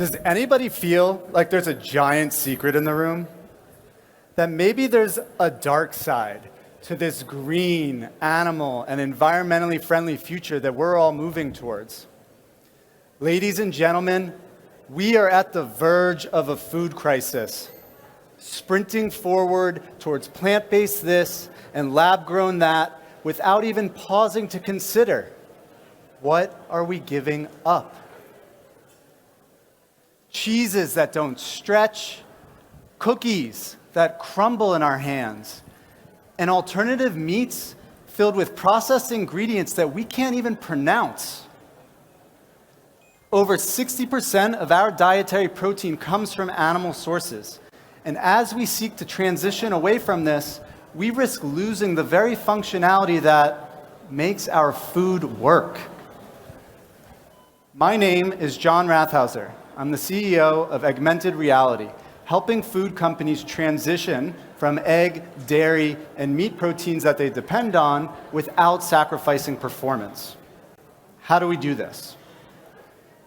Does anybody feel like there's a giant secret in the room? That maybe there's a dark side to this green, animal, and environmentally friendly future that we're all moving towards. Ladies and gentlemen, we are at the verge of a food crisis, sprinting forward towards plant-based this and lab-grown that without even pausing to consider, what are we giving up? Cheeses that don't stretch, cookies that crumble in our hands, and alternative meats filled with processed ingredients that we can't even pronounce. Over 60% of our dietary protein comes from animal sources. And as we seek to transition away from this, we risk losing the very functionality that makes our food work. My name is John Rathhauser. I'm the CEO of Augmented Reality, helping food companies transition from egg, dairy, and meat proteins that they depend on without sacrificing performance. How do we do this?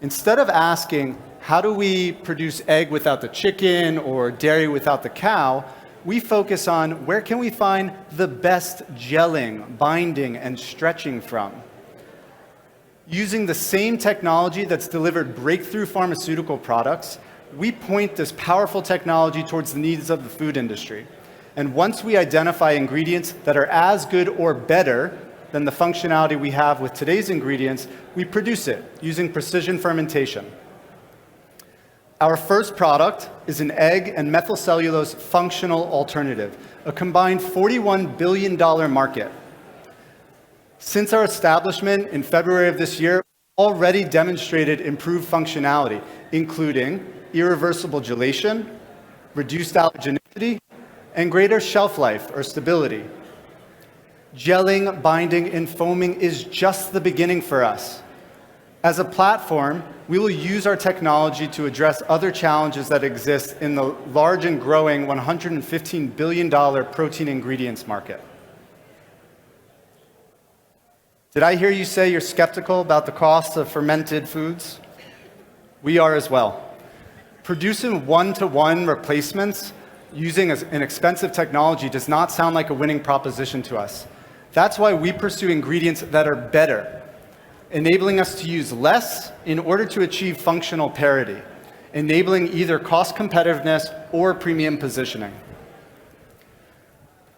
Instead of asking, how do we produce egg without the chicken or dairy without the cow, we focus on where can we find the best gelling, binding, and stretching from. Using the same technology that's delivered breakthrough pharmaceutical products, we point this powerful technology towards the needs of the food industry. And once we identify ingredients that are as good or better than the functionality we have with today's ingredients, we produce it using precision fermentation. Our first product is an egg and methylcellulose functional alternative, a combined $41 billion market. Since our establishment in February of this year, we've already demonstrated improved functionality, including irreversible gelation, reduced allergenicity, and greater shelf life or stability. Gelling, binding, and foaming is just the beginning for us. As a platform, we will use our technology to address other challenges that exist in the large and growing $115 billion protein ingredients market. Did I hear you say you're skeptical about the cost of fermented foods? We are as well. Producing one-to-one replacements using an expensive technology does not sound like a winning proposition to us. That's why we pursue ingredients that are better, enabling us to use less in order to achieve functional parity, enabling either cost competitiveness or premium positioning.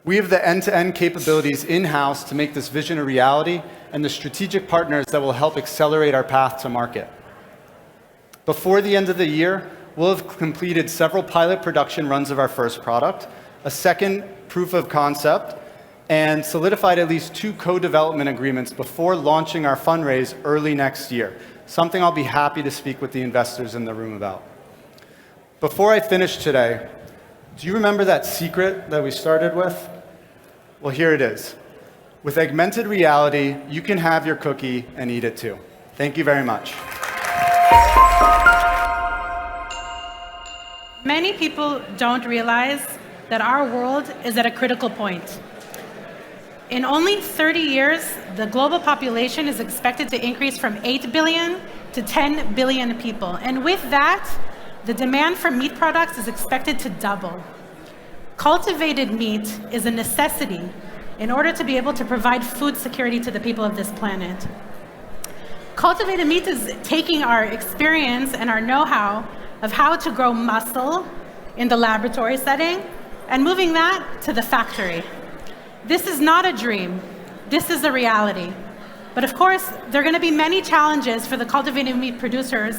We have the end-to-end capabilities in-house to make this vision a reality and the strategic partners that will help accelerate our path to market. Before the end of the year, we'll have completed several pilot production runs of our first product, a second proof of concept, and solidified at least 2 co-development agreements before launching our fundraise early next year, something I'll be happy to speak with the investors in the room about. Before I finish today, do you remember that secret that we started with? Well, here it is. With augmented reality, you can have your cookie and eat it too. Thank you very much. Many people don't realize that our world is at a critical point. In only 30 years, the global population is expected to increase from 8 billion to 10 billion people. And with that, the demand for meat products is expected to double. Cultivated meat is a necessity in order to be able to provide food security to the people of this planet. Cultivated meat is taking our experience and our know-how of how to grow muscle in the laboratory setting and moving that to the factory. This is not a dream. This is a reality. But of course, there are going to be many challenges for the cultivated meat producers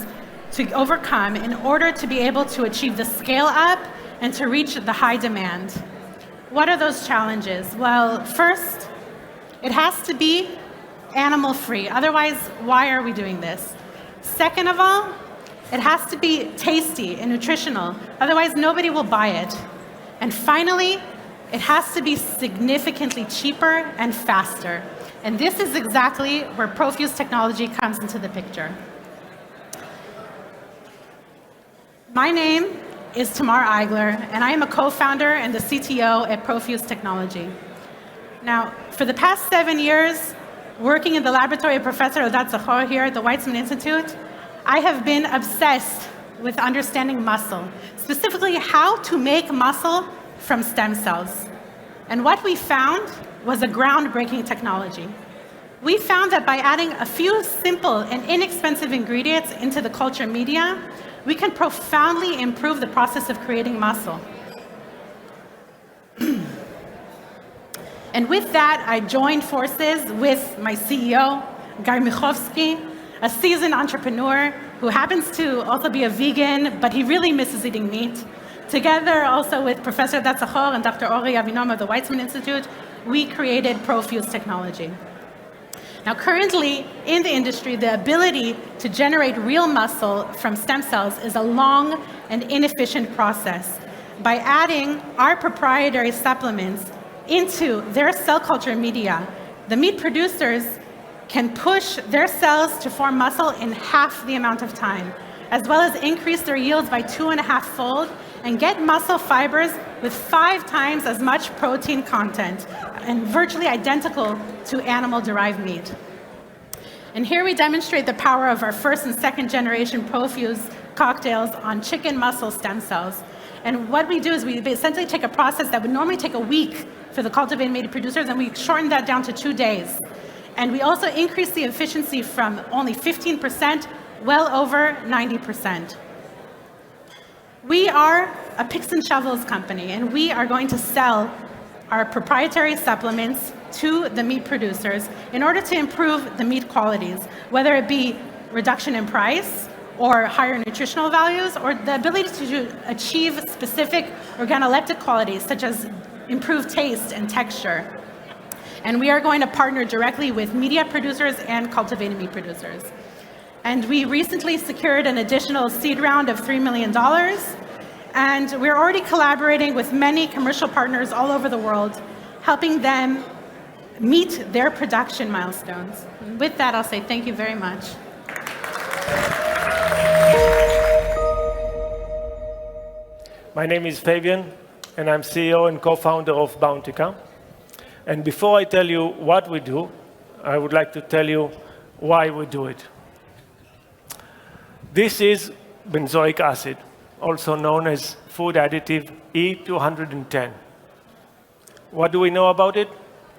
to overcome in order to be able to achieve the scale up and to reach the high demand. What are those challenges? Well, first, it has to be animal-free. Otherwise, why are we doing this? Second of all, it has to be tasty and nutritional. Otherwise, nobody will buy it. And finally, it has to be significantly cheaper and faster. And this is exactly where Profuse technology comes into the picture. My name is Tamar Eigler, and I am a co-founder and the CTO at Profuse Technology. Now, for the past 7 years, working in the laboratory of Professor Eldad Zachor here at the Weizmann Institute, I have been obsessed with understanding muscle, specifically how to make muscle from stem cells. And what we found was a groundbreaking technology. We found that by adding a few simple and inexpensive ingredients into the culture media, we can profoundly improve the process of creating muscle. And with that, I joined forces with my CEO, Guy Michovsky, a seasoned entrepreneur who happens to also be a vegan, but he really misses eating meat. Together also with Professor Datzachor and Dr. Ori Avinom of the Weizmann Institute, we created ProFuse technology. Now, currently in the industry, the ability to generate real muscle from stem cells is a long and inefficient process. By adding our proprietary supplements into their cell culture media, the meat producers can push their cells to form muscle in half the amount of time, as well as increase their yields by 2.5-fold and get muscle fibers with 5 times as much protein content and virtually identical to animal-derived meat. And here we demonstrate the power of our first and second generation ProFuse cocktails on chicken muscle stem cells. And what we do is we essentially take a process that would normally take a week for the cultivated meat producers, and we shorten that down to 2 days. And we also increase the efficiency from only 15% well over 90%. We are a picks and shovels company, and we are going to sell our proprietary supplements to the meat producers in order to improve the meat qualities, whether it be reduction in price or higher nutritional values, or the ability to achieve specific organoleptic qualities, such as improved taste and texture. And we are going to partner directly with media producers and cultivated meat producers. And we recently secured an additional seed round of $3 million. And we're already collaborating with many commercial partners all over the world, helping them meet their production milestones. And with that, I'll say thank you very much. My name is Fabian, and I'm CEO and co-founder of Bountica. And before I tell you what we do, I would like to tell you why we do it. This is benzoic acid, also known as food additive E210. What do we know about it?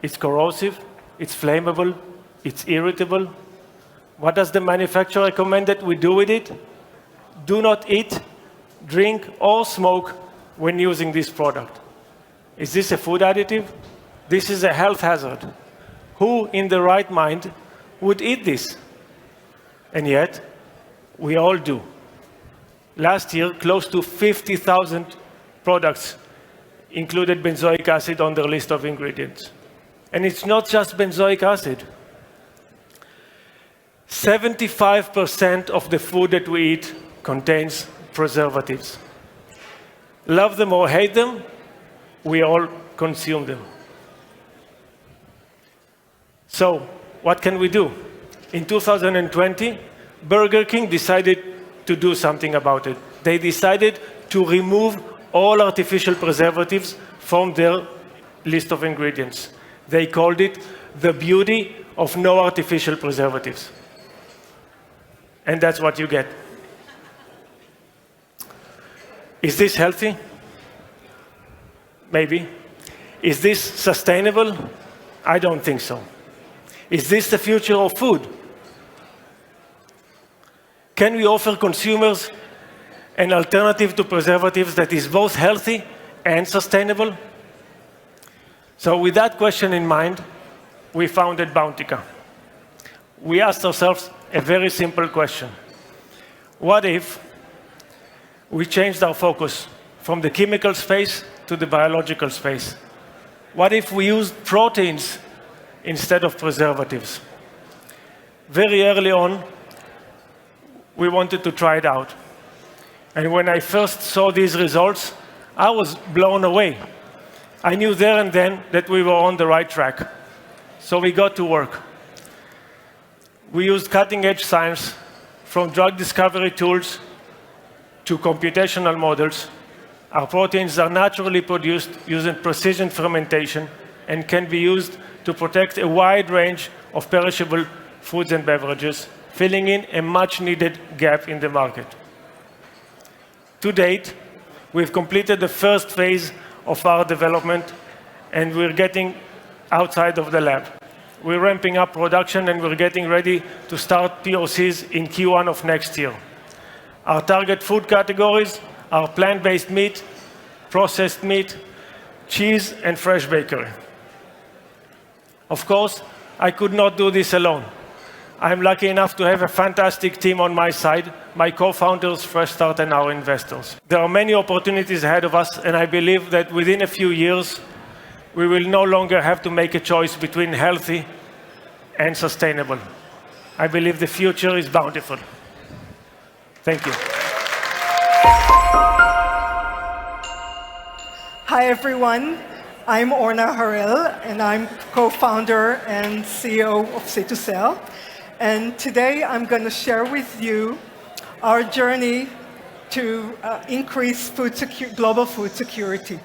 It's corrosive, it's flammable, it's irritable. What does the manufacturer recommend that we do with it? Do not eat, drink, or smoke when using this product. Is this a food additive? This is a health hazard. Who in the right mind would eat this? And yet, we all do. Last year, close to 50,000 products included benzoic acid on their list of ingredients. And it's not just benzoic acid. 75% of the food that we eat contains preservatives. Love them or hate them, we all consume them. So, what can we do? In 2020, Burger King decided to do something about it. They decided to remove all artificial preservatives from their list of ingredients. They called it the beauty of no artificial preservatives. And that's what you get. Is this healthy? Maybe. Is this sustainable? I don't think so. Is this the future of food? Can we offer consumers an alternative to preservatives that is both healthy and sustainable? So with that question in mind, we founded Bountica. We asked ourselves a very simple question. What if we changed our focus from the chemical space to the biological space? What if we used proteins instead of preservatives? Very early on, we wanted to try it out. And when I first saw these results, I was blown away. I knew there and then that we were on the right track. So we got to work. We used cutting-edge science, from drug discovery tools to computational models. Our proteins are naturally produced using precision fermentation and can be used to protect a wide range of perishable foods and beverages, filling in a much-needed gap in the market. To date, we've completed the first phase of our development, and we're getting outside of the lab. We're ramping up production, and we're getting ready to start POCs in Q1 of next year. Our target food categories are plant-based meat, processed meat, cheese, and fresh bakery. Of course, I could not do this alone. I'm lucky enough to have a fantastic team on my side, my co-founders, Fresh Start, and our investors. There are many opportunities ahead of us, and I believe that within a few years, we will no longer have to make a choice between healthy and sustainable. I believe the future is bountiful. Thank you. Hi, everyone. I'm Orna Harel, and I'm co-founder and CEO of C2Cell. And today, I'm going to share with you our journey to increase global food security.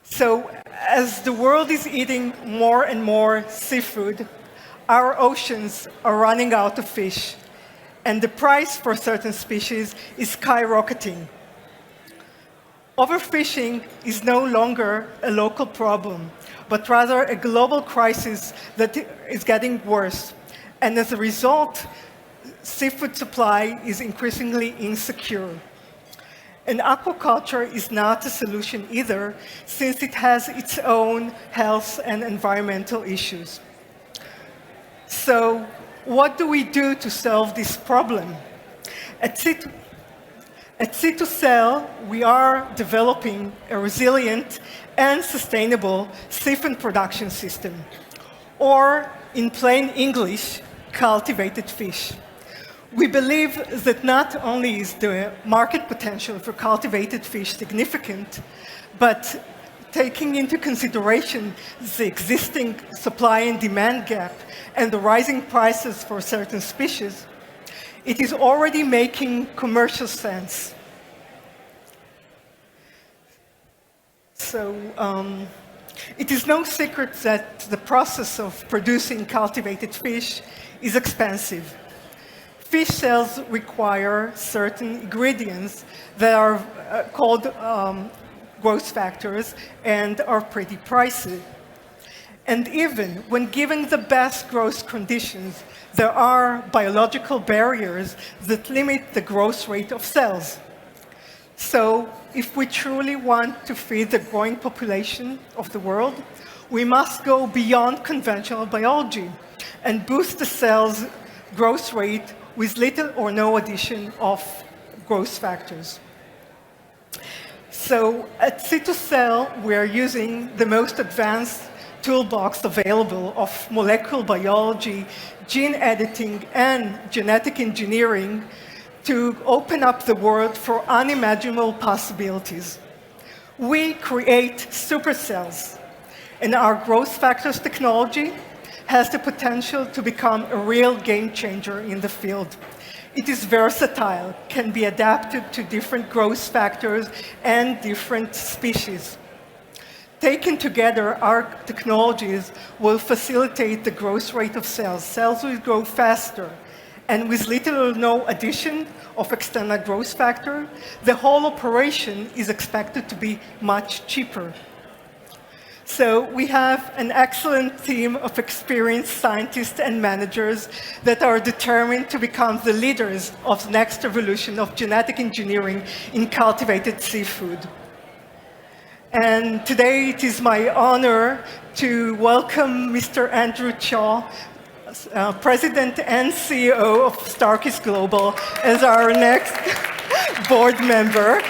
So, as the world is eating more and more seafood, our oceans are running out of fish, and the price for certain species is skyrocketing. Overfishing is no longer a local problem, but rather a global crisis that is getting worse. And as a result, seafood supply is increasingly insecure. And aquaculture is not a solution either, since it has its own health and environmental issues. So, what do we do to solve this problem? At C2Cell, we are developing a resilient and sustainable seafood production system, or in plain English, cultivated fish. We believe that not only is the market potential for cultivated fish significant, but taking into consideration the existing supply and demand gap and the rising prices for certain species, it is already making commercial sense. So, it is no secret that the process of producing cultivated fish is expensive. Fish cells require certain ingredients that are called growth factors and are pretty pricey. And even when given the best growth conditions, there are biological barriers that limit the growth rate of cells. So, if we truly want to feed the growing population of the world, we must go beyond conventional biology and boost the cell's growth rate with little or no addition of growth factors. So, at C2Cell, we are using the most advanced toolbox available of molecular biology, gene editing, and genetic engineering to open up the world for unimaginable possibilities. We create supercells, and our growth factors technology has the potential to become a real game changer in the field. It is versatile, can be adapted to different growth factors and different species. Taken together, our technologies will facilitate the growth rate of cells. Cells will grow faster, and with little or no addition of external growth factor, the whole operation is expected to be much cheaper. So we have an excellent team of experienced scientists and managers that are determined to become the leaders of the next evolution of genetic engineering in cultivated seafood. And today it is my honor to welcome Mr. Andrew Chaw, President and CEO of Starkist Global, as our next board member.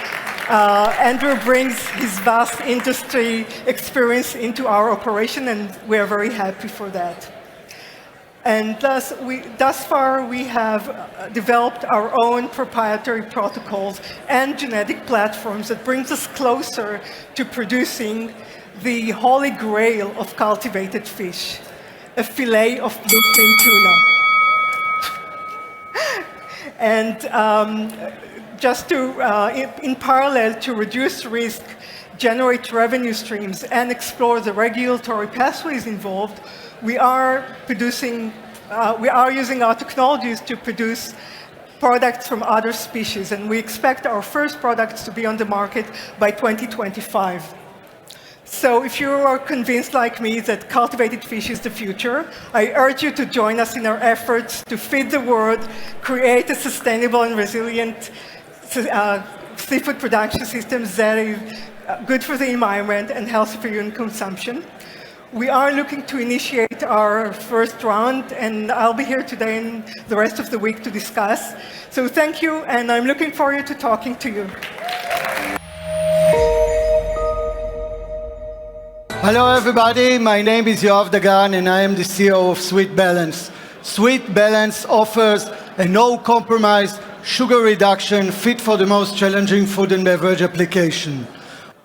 Andrew brings his vast industry experience into our operation, and we are very happy for that. And thus far, we have developed our own proprietary protocols and genetic platforms that brings us closer to producing the holy grail of cultivated fish, a fillet of bluefin tuna. And just to, in parallel to reduce risk, generate revenue streams, and explore the regulatory pathways involved, we are using our technologies to produce products from other species, and we expect our first products to be on the market by 2025. So if you are convinced like me that cultivated fish is the future, I urge you to join us in our efforts to feed the world, create a sustainable and resilient seafood production system that is good for the environment and healthy for human consumption. We are looking to initiate our first round, and I'll be here today and the rest of the week to discuss. So thank you, and I'm looking forward to talking to you. Hello everybody, my name is Yoav Dagan and I am the CEO of Sweet Balance. Sweet Balance offers a no-compromise sugar reduction fit for the most challenging food and beverage application.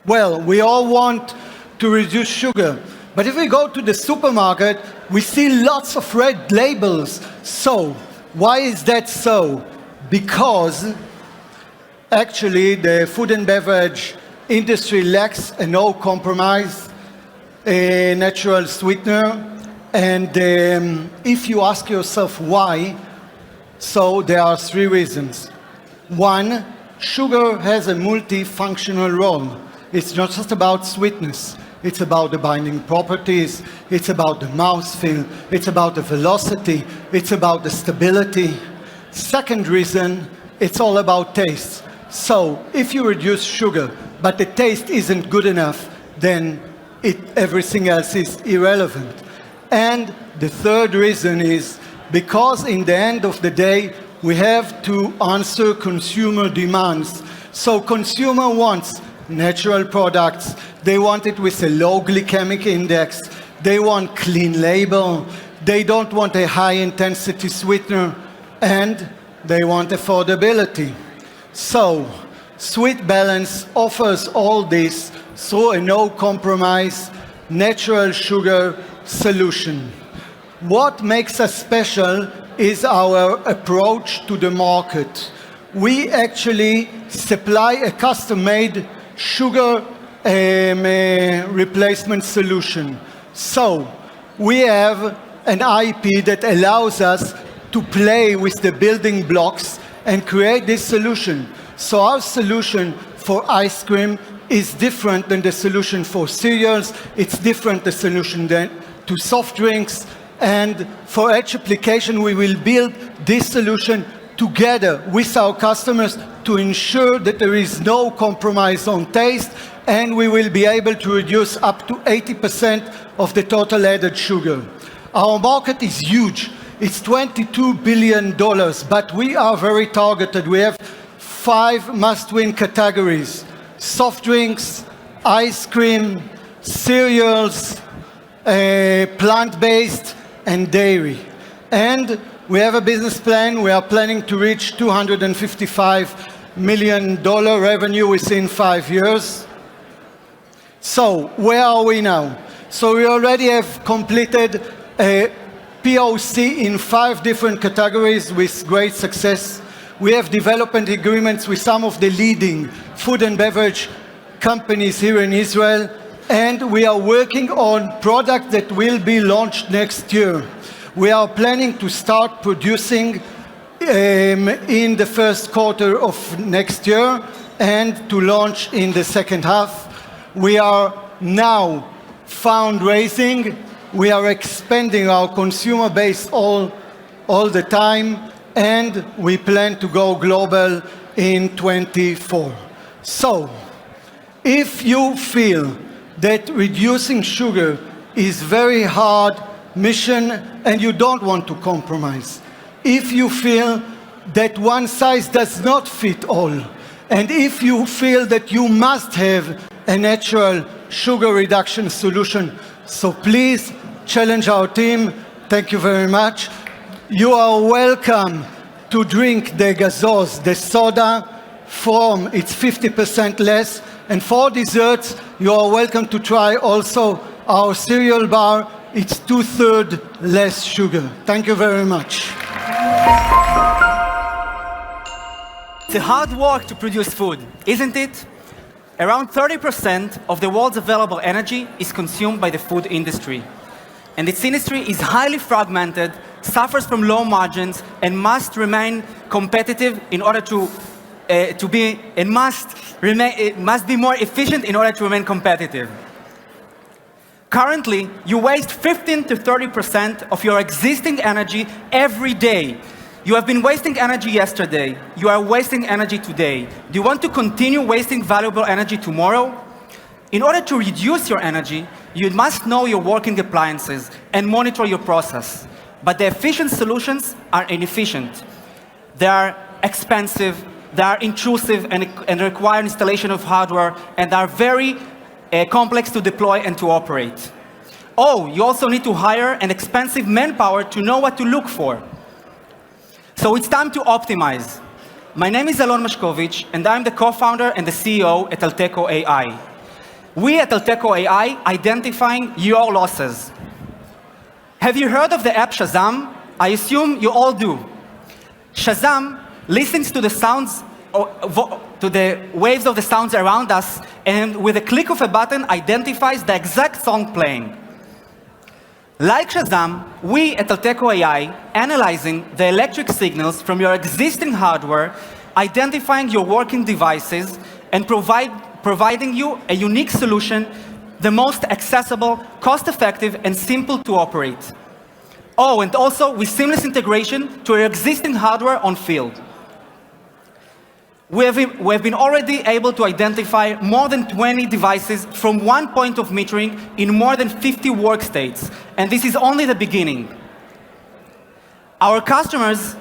Well, we all want to reduce sugar, but if we go to the supermarket, we see lots of red labels. So, why is that so? Because actually the food and beverage industry lacks a no-compromise a natural sweetener, and if you ask yourself why, so there are three reasons. One, sugar has a multifunctional role. It's not just about sweetness. It's about the binding properties, it's about the mouthfeel, it's about the velocity, it's about the stability. Second reason, it's all about taste. So if you reduce sugar, but the taste isn't good enough, then everything else is irrelevant. And the third reason is because in the end of the day, we have to answer consumer demands. So consumer wants natural products, they want it with a low glycemic index, they want clean label, they don't want a high intensity sweetener, and they want affordability. So Sweet Balance offers all this through a no-compromise, natural sugar solution. What makes us special is our approach to the market. We actually supply a custom-made sugar replacement solution. So we have an IP that allows us to play with the building blocks and create this solution. So our solution for ice cream is different than the solution for cereals. It's different the solution than to soft drinks. And for each application, we will build this solution together with our customers to ensure that there is no compromise on taste, and we will be able to reduce up to 80% of the total added sugar. Our market is huge. It's $22 billion, but we are very targeted. We have 5 must-win categories: soft drinks, ice cream, cereals, plant-based, and dairy. And we have a business plan. We are planning to reach $255 million revenue within 5 years. So where are we now? So we already have completed a POC in 5 different categories with great success. We have development agreements with some of the leading food and beverage companies here in Israel, and we are working on products that will be launched next year. We are planning to start producing in the first quarter of next year and to launch in the second half. We are now fundraising. We are expanding our consumer base all the time, and we plan to go global in 2024. So, if you feel that reducing sugar is very hard mission and you don't want to compromise, if you feel that one size does not fit all, and if you feel that you must have a natural sugar reduction solution, so please challenge our team. Thank you very much. You are welcome to drink the gazoz, the soda, from it's 50% less. And for desserts, you are welcome to try also our cereal bar. It's 2/3 less sugar. Thank you very much. It's a hard work to produce food, isn't it? Around 30% of the world's available energy is consumed by the food industry. And its industry is highly fragmented suffers from low margins and must remain competitive in order to be, and must be more efficient in order to remain competitive. Currently, you waste 15 to 30% of your existing energy every day. You have been wasting energy yesterday. You are wasting energy today. Do you want to continue wasting valuable energy tomorrow? In order to reduce your energy, you must know your working appliances and monitor your process. But the efficient solutions are inefficient. They are expensive, they are intrusive and require installation of hardware, and are very complex to deploy and to operate. Oh, you also need to hire an expensive manpower to know what to look for. So it's time to optimize. My name is Alon Mashkovich, and I'm the co-founder and the CEO at Alteco AI. We at Alteco AI identifying your losses. Have you heard of the app Shazam? I assume you all do. Shazam listens to the sounds, to the waves of the sounds around us, and with a click of a button identifies the exact song playing. Like Shazam, we at Alteco AI analyzing the electric signals from your existing hardware, identifying your working devices, and providing you a unique solution, the most accessible, cost-effective, and simple to operate. Oh, and also with seamless integration to your existing hardware on field. We have been already able to identify more than 20 devices from one point of metering in more than 50 work states, and this is only the beginning. Our customers,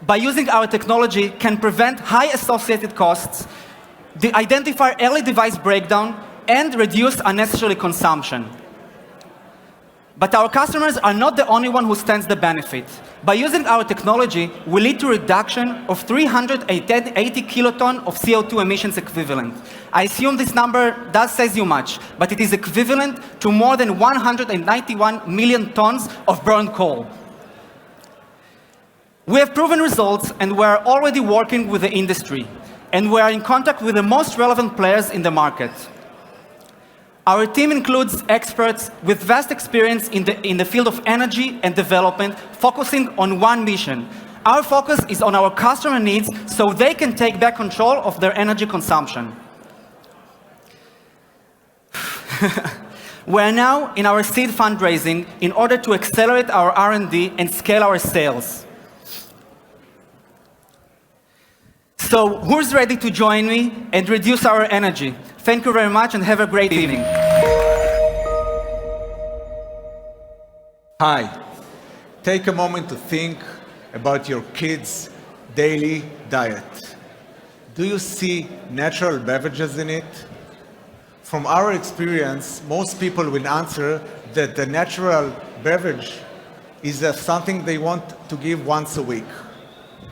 by using our technology, can prevent high associated costs, identify early device breakdown, and reduce unnecessary consumption. But our customers are not the only one who stands the benefit. By using our technology, we lead to reduction of 380 kiloton of CO2 emissions equivalent. I assume this number does say you much, but it is equivalent to more than 191 million tons of burned coal. We have proven results, and we are already working with the industry, and we are in contact with the most relevant players in the market. Our team includes experts with vast experience in the field of energy and development, focusing on one mission. Our focus is on our customer needs so they can take back control of their energy consumption. We're now in our seed fundraising in order to accelerate our R&D and scale our sales. So who's ready to join me and reduce our energy? Thank you very much and have a great evening. Hi. Take a moment to think about your kids' daily diet. Do you see natural beverages in it? From our experience, most people will answer that the natural beverage is something they want to give once a week.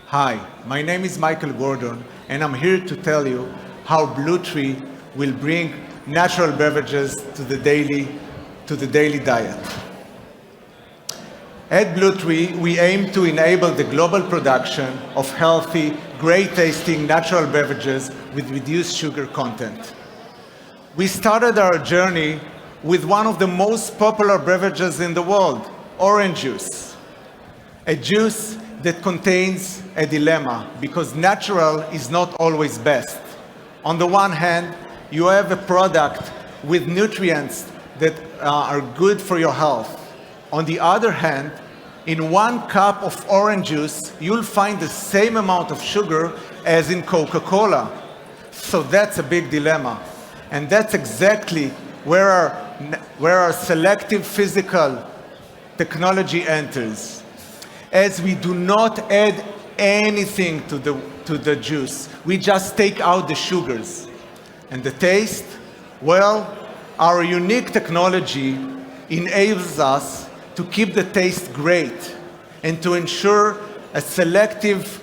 Hi, my name is Michael Gordon, and I'm here to tell you how Bluetree will bring natural beverages to the daily diet. At Bluetree, we aim to enable the global production of healthy, great-tasting natural beverages with reduced sugar content. We started our journey with one of the most popular beverages in the world, orange juice. A juice that contains a dilemma, because natural is not always best. On the one hand, you have a product with nutrients that are good for your health. On the other hand, in 1 cup of orange juice, you'll find the same amount of sugar as in Coca-Cola. So that's a big dilemma. And that's exactly where our selective physical technology enters. As we do not add anything to the juice, we just take out the sugars. And the taste? Well, our unique technology enables us to keep the taste great and to ensure a selective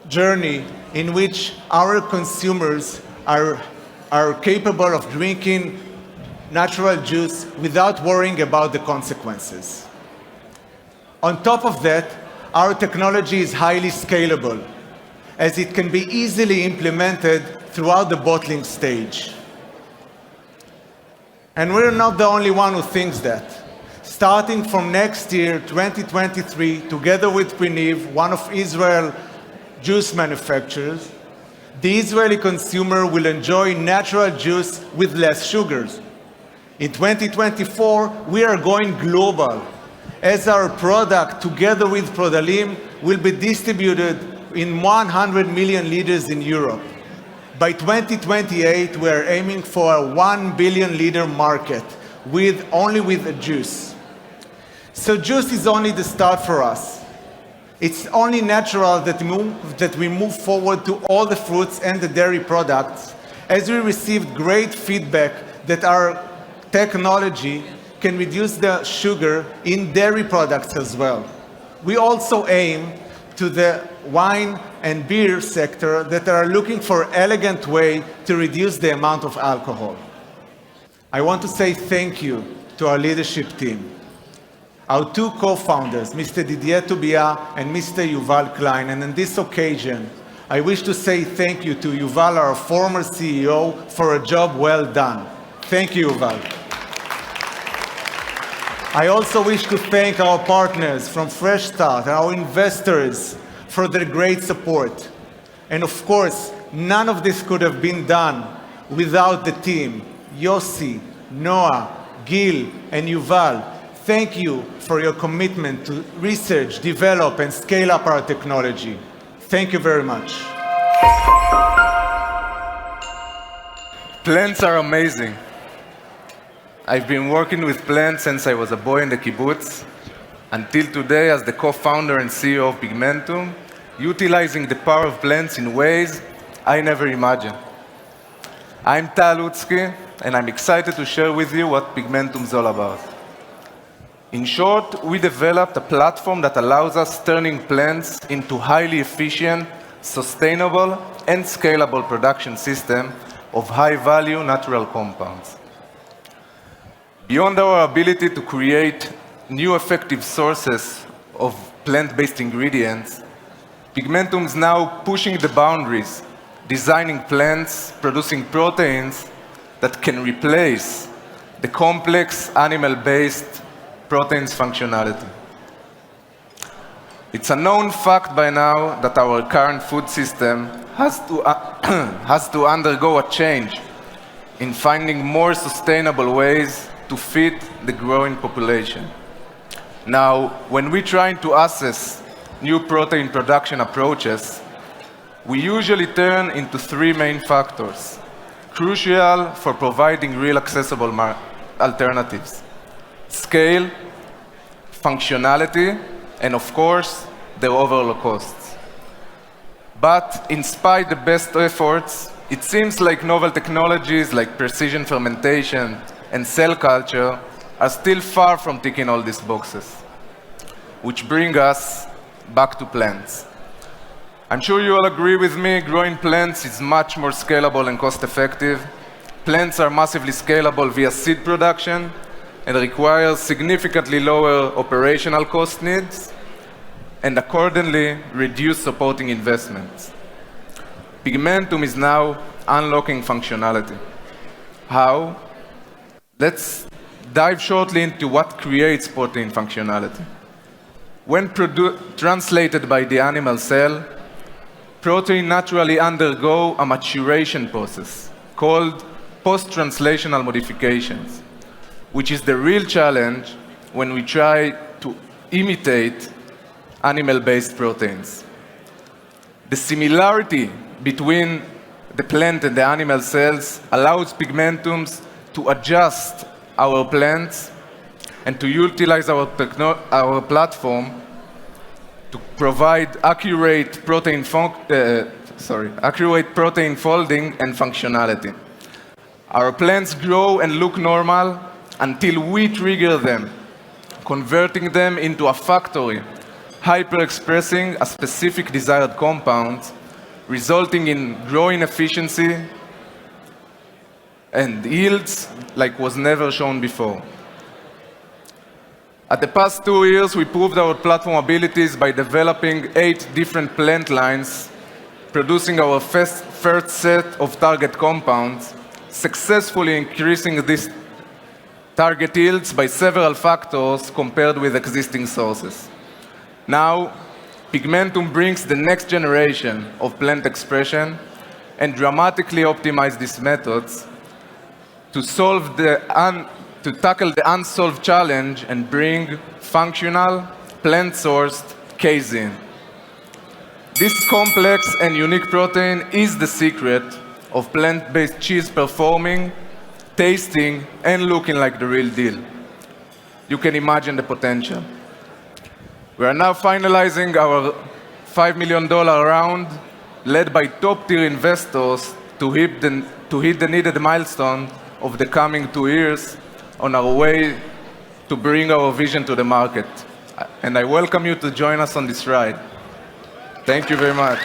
journey in which our consumers are capable of drinking natural juice without worrying about the consequences. On top of that, our technology is highly scalable, as it can be easily implemented throughout the bottling stage. And we're not the only one who thinks that. starting from next year, 2023, together with Priniv, one of Israel's juice manufacturers, the Israeli consumer will enjoy natural juice with less sugars. In 2024, we are going global, as our product, together with Prodalim, will be distributed in 100 million liters in Europe. By 2028, we are aiming for a 1 billion liter market, only with a juice. So juice is only the start for us. It's only natural that we move forward to all the fruits and the dairy products, as we received great feedback that our technology can reduce the sugar in dairy products as well. We also aim to the wine and beer sector that are looking for an elegant way to reduce the amount of alcohol. I want to say thank you to our leadership team. Our two co-founders, Mr. Didier Toubia and Mr. Yuval Klein, and on this occasion, I wish to say thank you to Yuval, our former CEO, for a job well done. Thank you, Yuval. I also wish to thank our partners from Fresh Start, our investors, for their great support. And of course, none of this could have been done without the team, Yossi, Noah, Gil, and Yuval. Thank you for your commitment to research, develop, and scale up our technology. Thank you very much. Plants are amazing. I've been working with plants since I was a boy in the kibbutz, until today as the co-founder and CEO of Pigmentum, utilizing the power of plants in ways I never imagined. I'm Tal Utsky, and I'm excited to share with you what Pigmentum is all about. In short, we developed a platform that allows us turning plants into highly efficient, sustainable, and scalable production system of high-value natural compounds. Beyond our ability to create new effective sources of plant-based ingredients, Pigmentum is now pushing the boundaries, designing plants, producing proteins that can replace the complex animal-based proteins functionality. It's a known fact by now that our current food system has to undergo a change in finding more sustainable ways to feed the growing population. Now, when we're trying to assess new protein production approaches, we usually turn into three main factors, crucial for providing real accessible alternatives: scale, functionality, and of course, the overall costs. But in spite of the best efforts, it seems like novel technologies like precision fermentation and cell culture are still far from ticking all these boxes, which bring us back to plants. I'm sure you all agree with me, growing plants is much more scalable and cost-effective. Plants are massively scalable via seed production and require significantly lower operational cost needs and accordingly reduce supporting investments. Pigmentum is now unlocking functionality. How? Let's dive shortly into what creates protein functionality. When translated by the animal cell, protein naturally undergo a maturation process called post-translational modifications, which is the real challenge when we try to imitate animal-based proteins. The similarity between the plant and the animal cells allows Pigmentums to adjust our plants and to utilize our platform to provide accurate protein folding and functionality. Our plants grow and look normal until we trigger them, converting them into a factory, hyper-expressing a specific desired compound, resulting in growing efficiency and yields like was never shown before. At the past 2 years, we proved our platform abilities by developing 8 different plant lines, producing our first set of target compounds, successfully increasing this target yields by several factors compared with existing sources. Now, Pigmentum brings the next generation of plant expression and dramatically optimize these methods to tackle the unsolved challenge and bring functional, plant-sourced casein. This complex and unique protein is the secret of plant-based cheese performing, tasting, and looking like the real deal. You can imagine the potential. We are now finalizing our $5 million round, led by top-tier investors to hit the needed milestone of the coming 2 years on our way to bring our vision to the market. And I welcome you to join us on this ride. Thank you very much.